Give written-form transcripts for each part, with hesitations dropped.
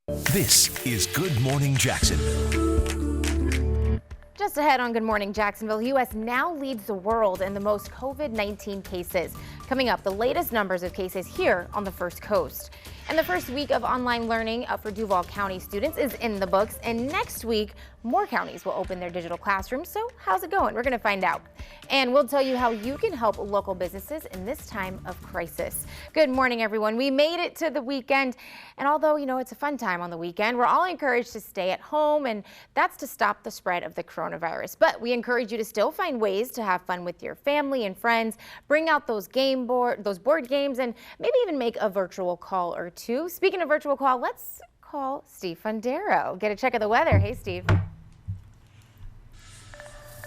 This is Good Morning Jacksonville. Just ahead on Good Morning Jacksonville, U.S. now leads the world in the most COVID-19 cases. Coming up, the latest numbers of cases here on the First Coast. And the first week of online learning for Duval County students is in the books. And next week, more counties will open their digital classrooms. So how's it going? We're going to find out. And we'll tell you how you can help local businesses in this time of crisis. Good morning, everyone. We made it to the weekend. And although, it's a fun time on the weekend, we're all encouraged to stay at home. And that's to stop the spread of the coronavirus. But we encourage you to still find ways to have fun with your family and friends. Bring out those board games, and maybe even make a virtual call or two. Speaking of virtual call, let's call Steve Fundero. Get a check of the weather. Hey, Steve.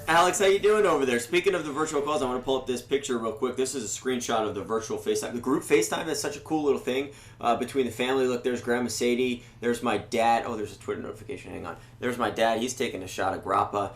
Alex, how you doing over there? Speaking of the virtual calls, I want to pull up this picture real quick. This is a screenshot of the virtual FaceTime. The group FaceTime is such a cool little thing between the family. Look, there's Grandma Sadie. There's my dad. Oh, there's a Twitter notification. Hang on. There's my dad. He's taking a shot of grappa.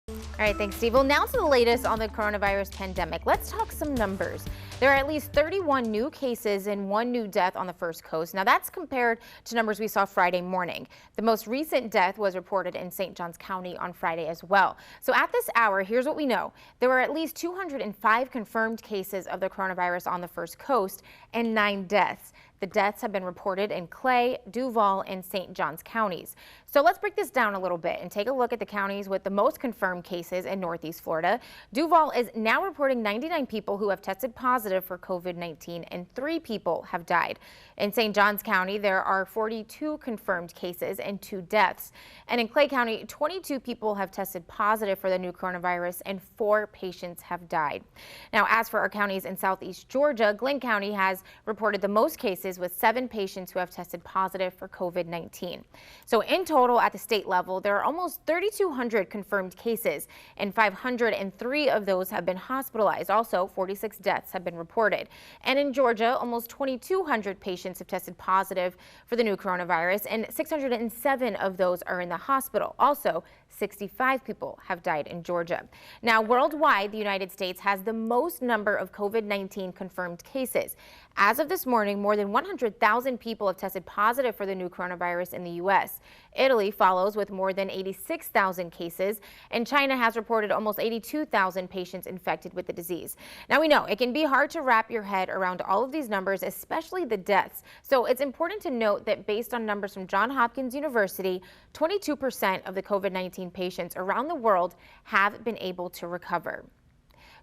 All right, thanks, Steve. Well, now to the latest on the coronavirus pandemic. Let's talk some numbers. There are at least 31 new cases and 1 new death on the First Coast. Now, that's compared to numbers we saw Friday morning. The most recent death was reported in St. Johns County on Friday as well. So at this hour, here's what we know. There were at least 205 confirmed cases of the coronavirus on the First Coast and 9 deaths. The deaths have been reported in Clay, Duval, and St. Johns counties. So let's break this down a little bit and take a look at the counties with the most confirmed cases in Northeast Florida. Duval is now reporting 99 people who have tested positive for COVID-19 and 3 people have died. In St. Johns County, there are 42 confirmed cases and 2 deaths. And in Clay County, 22 people have tested positive for the new coronavirus and 4 patients have died. Now, as for our counties in Southeast Georgia, Glenn County has reported the most cases with 7 patients who have tested positive for COVID-19. So in total at the state level, there are almost 3,200 confirmed cases and 503 of those have been hospitalized. Also, 46 deaths have been reported. And in Georgia, almost 2,200 patients have tested positive for the new coronavirus and 607 of those are in the hospital. Also, 65 people have died in Georgia. Now, worldwide, the United States has the most number of COVID-19 confirmed cases. As of this morning, more than 100,000 people have tested positive for the new coronavirus in the U.S. Italy follows with more than 86,000 cases, and China has reported almost 82,000 patients infected with the disease. Now, we know it can be hard to wrap your head around all of these numbers, especially the deaths. So it's important to note that based on numbers from Johns Hopkins University, 22% of the COVID-19 patients around the world have been able to recover.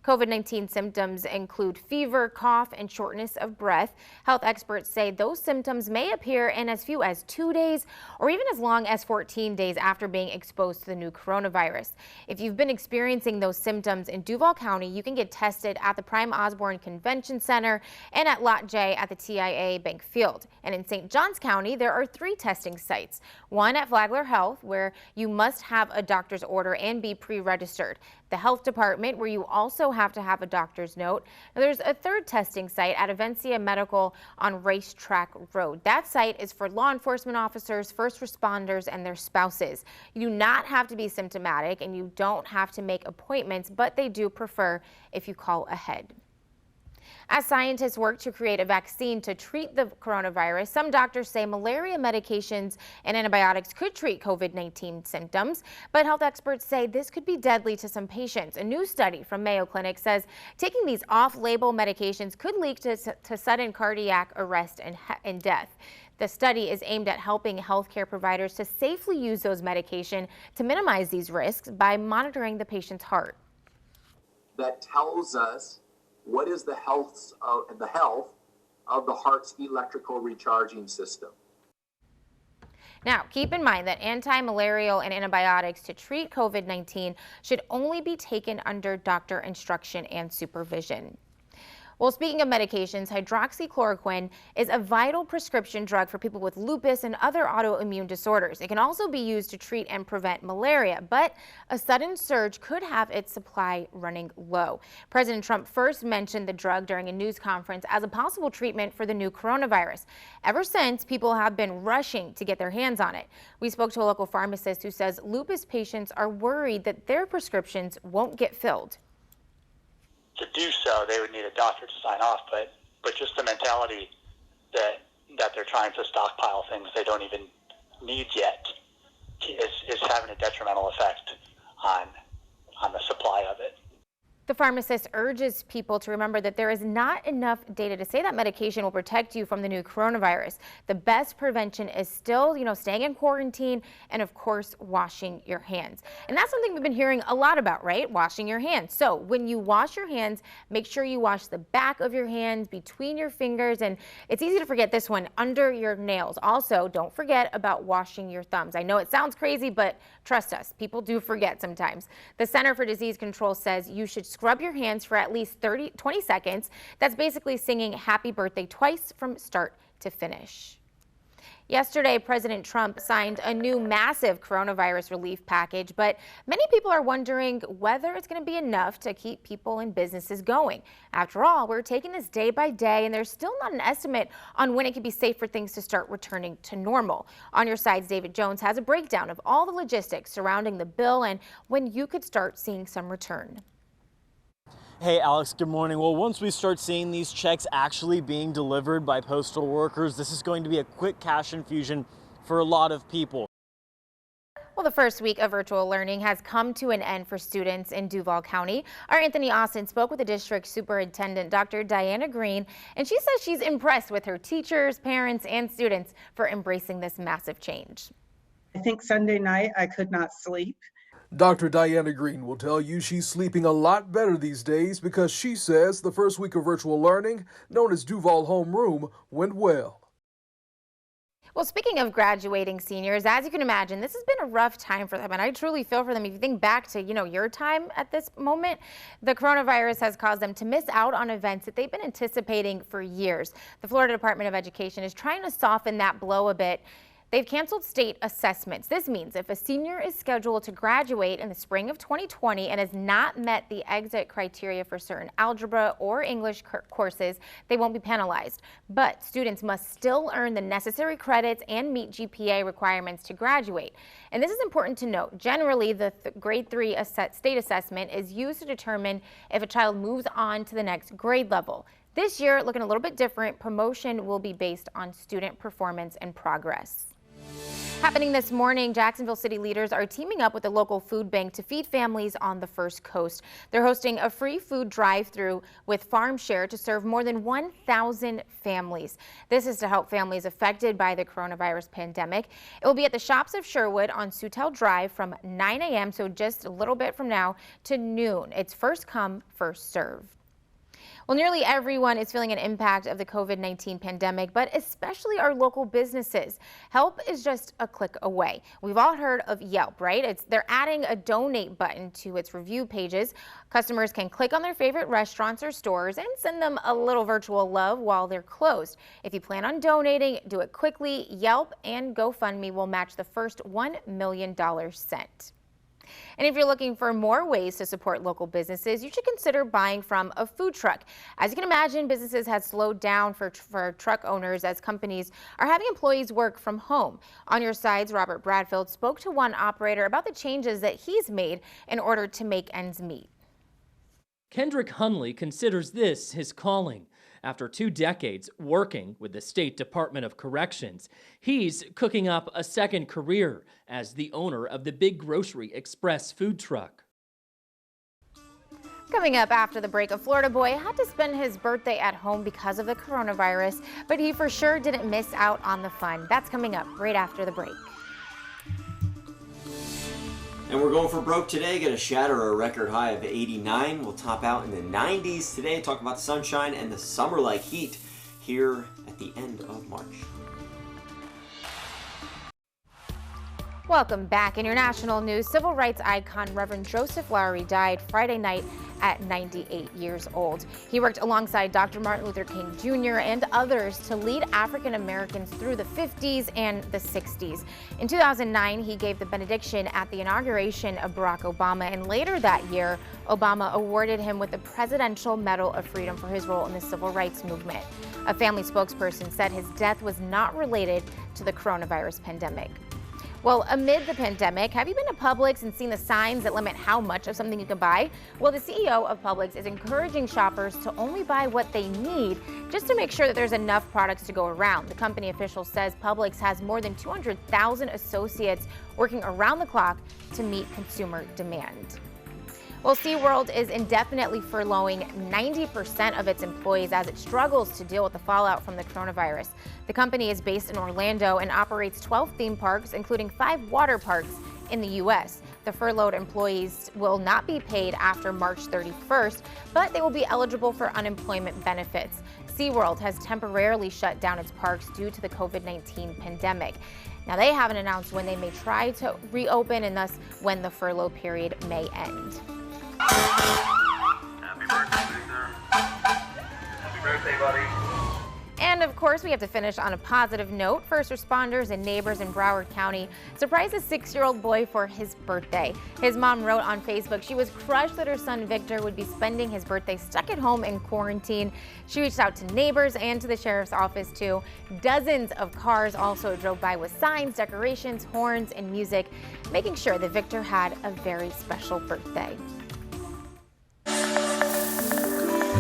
COVID-19 symptoms include fever, cough, and shortness of breath. Health experts say those symptoms may appear in as few as 2 days or even as long as 14 days after being exposed to the new coronavirus. If you've been experiencing those symptoms in Duval County, you can get tested at the Prime Osborne Convention Center and at Lot J at the TIA Bank Field. And in St. Johns County, there are 3 testing sites. One at Flagler Health, where you must have a doctor's order and be pre-registered. The health department, where you also have to have a doctor's note. Now, there's a 3rd testing site at Avencia Medical on Racetrack Road. That site is for law enforcement officers, first responders, and their spouses. You do not have to be symptomatic and you don't have to make appointments, but they do prefer if you call ahead. As scientists work to create a vaccine to treat the coronavirus, some doctors say malaria medications and antibiotics could treat COVID-19 symptoms, but health experts say this could be deadly to some patients. A new study from Mayo Clinic says taking these off-label medications could lead to sudden cardiac arrest and death. The study is aimed at helping healthcare providers to safely use those medications to minimize these risks by monitoring the patient's heart. That tells us what is the health of the heart's electrical recharging system. Now, keep in mind that anti-malarial and antibiotics to treat COVID-19 should only be taken under doctor instruction and supervision. Well, speaking of medications, hydroxychloroquine is a vital prescription drug for people with lupus and other autoimmune disorders. It can also be used to treat and prevent malaria, but a sudden surge could have its supply running low. President Trump first mentioned the drug during a news conference as a possible treatment for the new coronavirus. Ever since, people have been rushing to get their hands on it. We spoke to a local pharmacist who says lupus patients are worried that their prescriptions won't get filled. To do so, they would need a doctor to sign off, but just the mentality that that they're trying to stockpile things they don't even need yet is having a detrimental effect on the supply of it. The pharmacist urges people to remember that there is not enough data to say that medication will protect you from the new coronavirus. The best prevention is still, staying in quarantine and, of course, washing your hands. And that's something we've been hearing a lot about, right? Washing your hands. So when you wash your hands, make sure you wash the back of your hands, between your fingers, and it's easy to forget this one, under your nails. Also, don't forget about washing your thumbs. I know it sounds crazy, but trust us, people do forget sometimes. The Center for Disease Control says you should scrub your hands for at least 20 seconds. That's basically singing happy birthday twice from start to finish. Yesterday, President Trump signed a new massive coronavirus relief package, but many people are wondering whether it's going to be enough to keep people and businesses going. After all, we're taking this day by day, and there's still not an estimate on when it could be safe for things to start returning to normal. On your sides, David Jones has a breakdown of all the logistics surrounding the bill and when you could start seeing some return. Hey Alex, good morning. Well, once we start seeing these checks actually being delivered by postal workers, this is going to be a quick cash infusion for a lot of people. Well, the first week of virtual learning has come to an end for students in Duval County. Our Anthony Austin spoke with the district superintendent, Dr. Diana Green, and she says she's impressed with her teachers, parents, and students for embracing this massive change. I think Sunday night I could not sleep. Dr. Diana Green will tell you she's sleeping a lot better these days because she says the first week of virtual learning, known as Duval Homeroom, went well. Well, speaking of graduating seniors, as you can imagine, this has been a rough time for them, and I truly feel for them. If you think back to, your time at this moment, the coronavirus has caused them to miss out on events that they've been anticipating for years. The Florida Department of Education is trying to soften that blow a bit. They've canceled state assessments. This means if a senior is scheduled to graduate in the spring of 2020 and has not met the exit criteria for certain algebra or English courses, they won't be penalized. But students must still earn the necessary credits and meet GPA requirements to graduate. And this is important to note. Generally, the grade 3 state assessment is used to determine if a child moves on to the next grade level. This year, looking a little bit different, promotion will be based on student performance and progress. Happening this morning, Jacksonville city leaders are teaming up with the local food bank to feed families on the First Coast. They're hosting a free food drive-through with Farm Share to serve more than 1,000 families. This is to help families affected by the coronavirus pandemic. It will be at the Shops of Sherwood on Sutel Drive from 9 a.m., so just a little bit from now, to noon. It's first come, first serve. Well, nearly everyone is feeling an impact of the COVID-19 pandemic, but especially our local businesses. Help is just a click away. We've all heard of Yelp, right? They're adding a donate button to its review pages. Customers can click on their favorite restaurants or stores and send them a little virtual love while they're closed. If you plan on donating, do it quickly. Yelp and GoFundMe will match the first $1 million sent. And if you're looking for more ways to support local businesses, you should consider buying from a food truck. As you can imagine, businesses have slowed down for truck owners as companies are having employees work from home. On your sides, Robert Bradfield spoke to one operator about the changes that he's made in order to make ends meet. Kendrick Hunley considers this his calling. After 2 decades working with the State Department of Corrections, he's cooking up a second career as the owner of the Big Grocery Express food truck. Coming up after the break, a Florida boy had to spend his birthday at home because of the coronavirus, but he for sure didn't miss out on the fun. That's coming up right after the break. And we're going for broke today. Going to shatter a record high of 89. We'll top out in the 90s today. Talk about the sunshine and the summer-like heat here at the end of March. Welcome back. In your national news, civil rights icon Reverend Joseph Lowery died Friday night at 98 years old. He worked alongside Dr. Martin Luther King Jr. and others to lead African Americans through the 50s and the 60s. In 2009, he gave the benediction at the inauguration of Barack Obama, and later that year, Obama awarded him with the Presidential Medal of Freedom for his role in the civil rights movement. A family spokesperson said his death was not related to the coronavirus pandemic. Well, amid the pandemic, have you been to Publix and seen the signs that limit how much of something you can buy? Well, the CEO of Publix is encouraging shoppers to only buy what they need just to make sure that there's enough products to go around. The company official says Publix has more than 200,000 associates working around the clock to meet consumer demand. Well, SeaWorld is indefinitely furloughing 90% of its employees as it struggles to deal with the fallout from the coronavirus. The company is based in Orlando and operates 12 theme parks, including 5 water parks in the U.S. The furloughed employees will not be paid after March 31st, but they will be eligible for unemployment benefits. SeaWorld has temporarily shut down its parks due to the COVID-19 pandemic. Now, they haven't announced when they may try to reopen and thus when the furlough period may end. Happy birthday, Victor. Happy birthday, buddy. And of course, we have to finish on a positive note. First responders and neighbors in Broward County surprised a 6-year-old boy for his birthday. His mom wrote on Facebook she was crushed that her son Victor would be spending his birthday stuck at home in quarantine. She reached out to neighbors and to the sheriff's office too. Dozens of cars also drove by with signs, decorations, horns, and music, making sure that Victor had a very special birthday.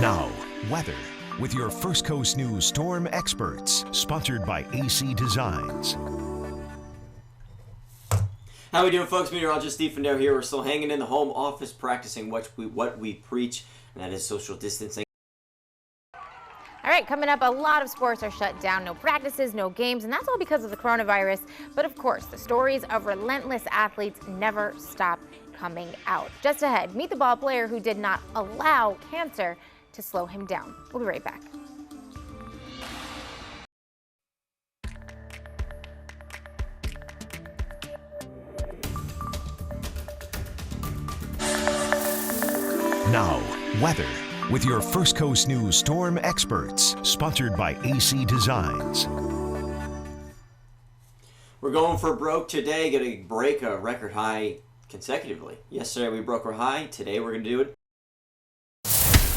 Now, weather with your First Coast News storm experts, sponsored by AC Designs. How we doing, folks? Meteorologist Steve Fendero here. We're still hanging in the home office, practicing what we preach, and that is social distancing. All right, coming up, a lot of sports are shut down. No practices, no games, and that's all because of the coronavirus. But of course, the stories of relentless athletes never stop coming out. Just ahead, meet the ball player who did not allow cancer to slow him down. We'll be right back. Now, weather with your First Coast News storm experts, sponsored by AC Designs. We're going for broke today. Going to break a record high consecutively. Yesterday we broke our high. Today we're going to do it.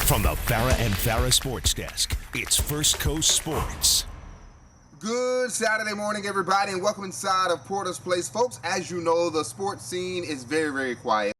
From the Farah and Farah Sports Desk, it's First Coast Sports. Good Saturday morning, everybody, and welcome inside of Porter's Place. Folks, as you know, the sports scene is very, very quiet.